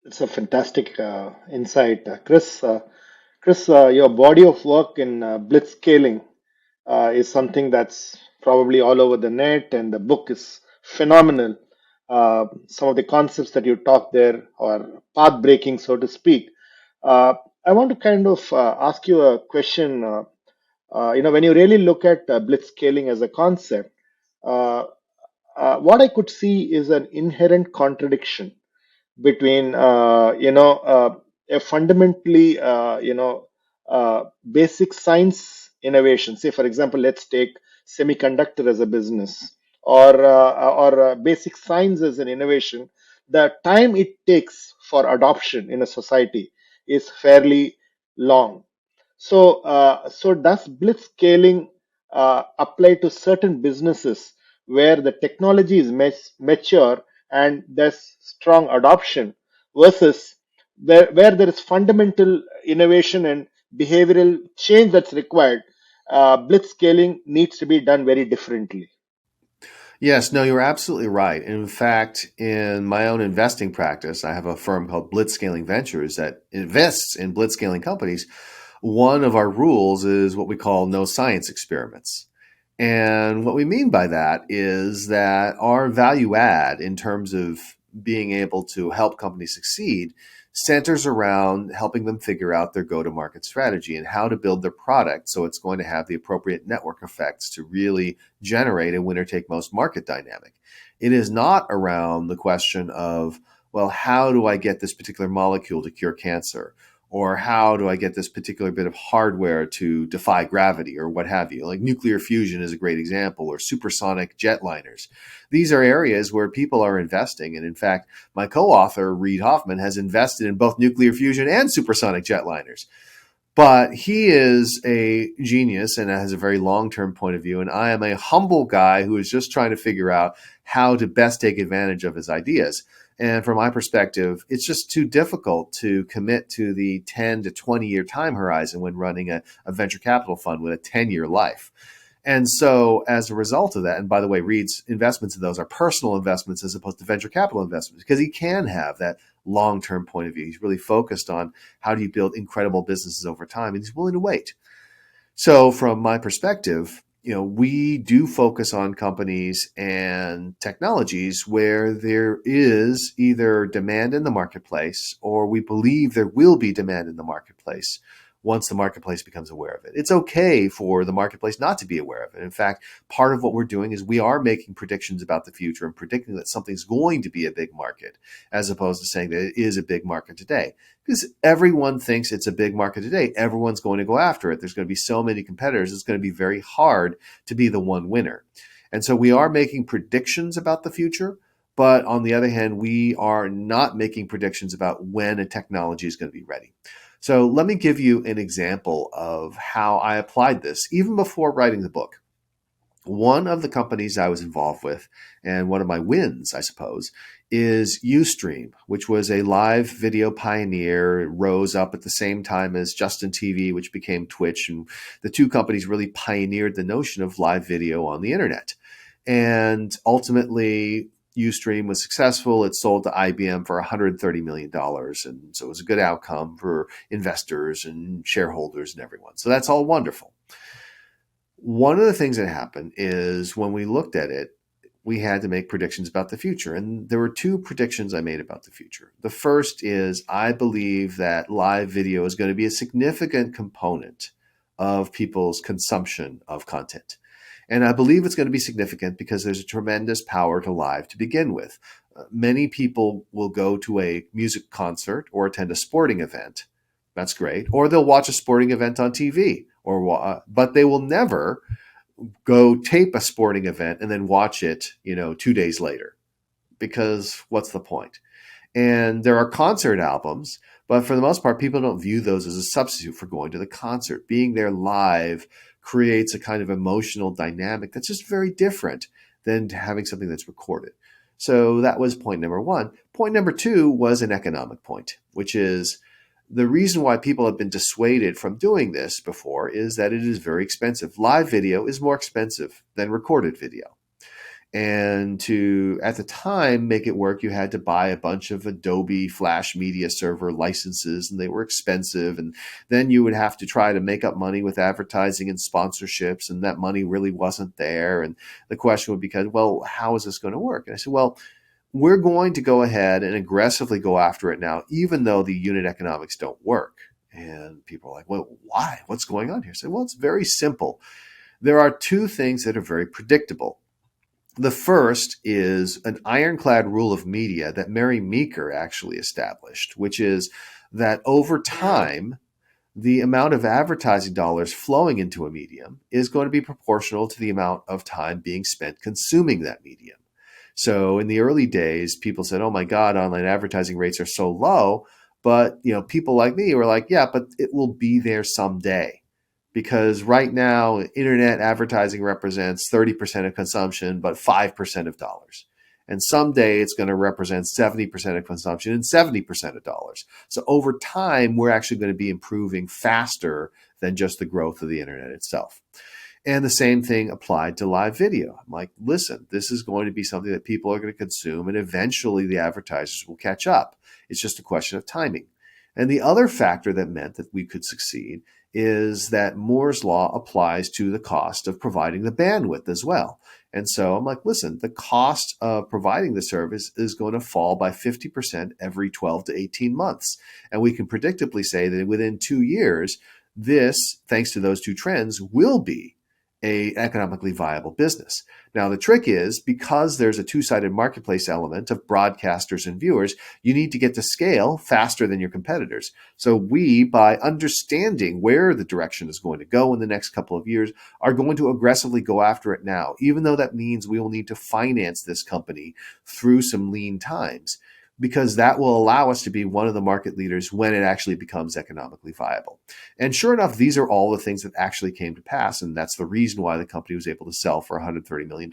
It's a fantastic insight, Chris. Chris, your body of work in Blitzscaling is something that's probably all over the net, and the book is phenomenal. Some of the concepts that you talk there are path breaking, so to speak. Uh, I want to kind of ask you a question. When you really look at Blitzscaling as a concept, uh, what I could see is an inherent contradiction between a fundamentally basic science innovation. Say for example, let's take semiconductor as a business, or basic science as an innovation. The time it takes for adoption in a society is fairly long. So does blitz scaling apply to certain businesses where the technology is mature and there's strong adoption, versus where there is fundamental innovation and behavioral change that's required? Blitz scaling needs to be done very differently. Yes, no, you're absolutely right. In fact, in my own investing practice, I have a firm called Blitzscaling Ventures that invests in blitzscaling companies. One of our rules is what we call no science experiments. And what we mean by that is that our value add in terms of being able to help companies succeed centers around helping them figure out their go to market strategy and how to build their product so it's going to have the appropriate network effects to really generate a winner take most market dynamic. It is not around the question of, well, how do I get this particular molecule to cure cancer? Or how do I get this particular bit of hardware to defy gravity or what have you? Like nuclear fusion is a great example, or supersonic jetliners. These are areas where people are investing. And in fact, my co author, Reid Hoffman, has invested in both nuclear fusion and supersonic jetliners. But he is a genius and has a very long term point of view. And I am a humble guy who is just trying to figure out how to best take advantage of his ideas. And from my perspective, it's just too difficult to commit to the 10 to 20-year time horizon when running a venture capital fund with a 10-year life. And so, as a result of that, and by the way, Reed's investments in those are personal investments as opposed to venture capital investments because he can have that long term point of view. He's really focused on how do you build incredible businesses over time, and he's willing to wait. So, from my perspective, we do focus on companies and technologies where there is either demand in the marketplace or we believe there will be demand in the marketplace once the marketplace becomes aware of it. It's okay for the marketplace not to be aware of it. In fact, part of what we're doing is we are making predictions about the future and predicting that something's going to be a big market, as opposed to saying that it is a big market today. Because everyone thinks it's a big market today. Everyone's going to go after it. There's going to be so many competitors. It's going to be very hard to be the one winner. And so we are making predictions about the future. But on the other hand, we are not making predictions about when a technology is going to be ready. So let me give you an example of how I applied this even before writing the book. One of the companies I was involved with, and one of my wins, I suppose, is Ustream, which was a live video pioneer. It rose up at the same time as Justin TV, which became Twitch. And the two companies really pioneered the notion of live video on the internet. And ultimately, Ustream was successful. It sold to IBM for $130 million. And so it was a good outcome for investors and shareholders and everyone. So that's all wonderful. One of the things that happened is when we looked at it, we had to make predictions about the future. And there were two predictions I made about the future. The first is I believe that live video is going to be a significant component of people's consumption of content. And I believe it's going to be significant because there's a tremendous power to live to begin with. Many people will go to a music concert or attend a sporting event. That's great. Or they'll watch a sporting event on TV, but they will never go tape a sporting event and then watch it, 2 days later, because what's the point? And there are concert albums, but for the most part, people don't view those as a substitute for going to the concert. Being there live creates a kind of emotional dynamic that's just very different than having something that's recorded. So that was point number one. Point number two was an economic point, which is the reason why people have been dissuaded from doing this before is that it is very expensive. Live video is more expensive than recorded video. And to, at the time, make it work, you had to buy a bunch of Adobe Flash Media Server licenses, and they were expensive. And then you would have to try to make up money with advertising and sponsorships, and that money really wasn't there. And the question would become, well, how is this going to work? And I said, well, we're going to go ahead and aggressively go after it now, even though the unit economics don't work. And people are like, well, why? What's going on here? I said, well, it's very simple. There are two things that are very predictable. The first is an ironclad rule of media that Mary Meeker actually established, which is that over time, the amount of advertising dollars flowing into a medium is going to be proportional to the amount of time being spent consuming that medium. So in the early days, people said, "Oh my God, online advertising rates are so low." But people like me were like, "Yeah, but it will be there someday." Because right now, internet advertising represents 30% of consumption, but 5% of dollars. And someday it's going to represent 70% of consumption and 70% of dollars. So over time, we're actually going to be improving faster than just the growth of the internet itself. And the same thing applied to live video. I'm like, listen, this is going to be something that people are going to consume, and eventually the advertisers will catch up. It's just a question of timing. And the other factor that meant that we could succeed is that Moore's law applies to the cost of providing the bandwidth as well. And so I'm like, listen, the cost of providing the service is going to fall by 50% every 12 to 18 months. And we can predictably say that within 2 years, this, thanks to those two trends, will be a economically viable business. Now, the trick is, because there's a two-sided marketplace element of broadcasters and viewers, you need to get to scale faster than your competitors. So we, by understanding where the direction is going to go in the next couple of years, are going to aggressively go after it now, even though that means we will need to finance this company through some lean times, because that will allow us to be one of the market leaders when it actually becomes economically viable. And sure enough, these are all the things that actually came to pass. And that's the reason why the company was able to sell for $130 million.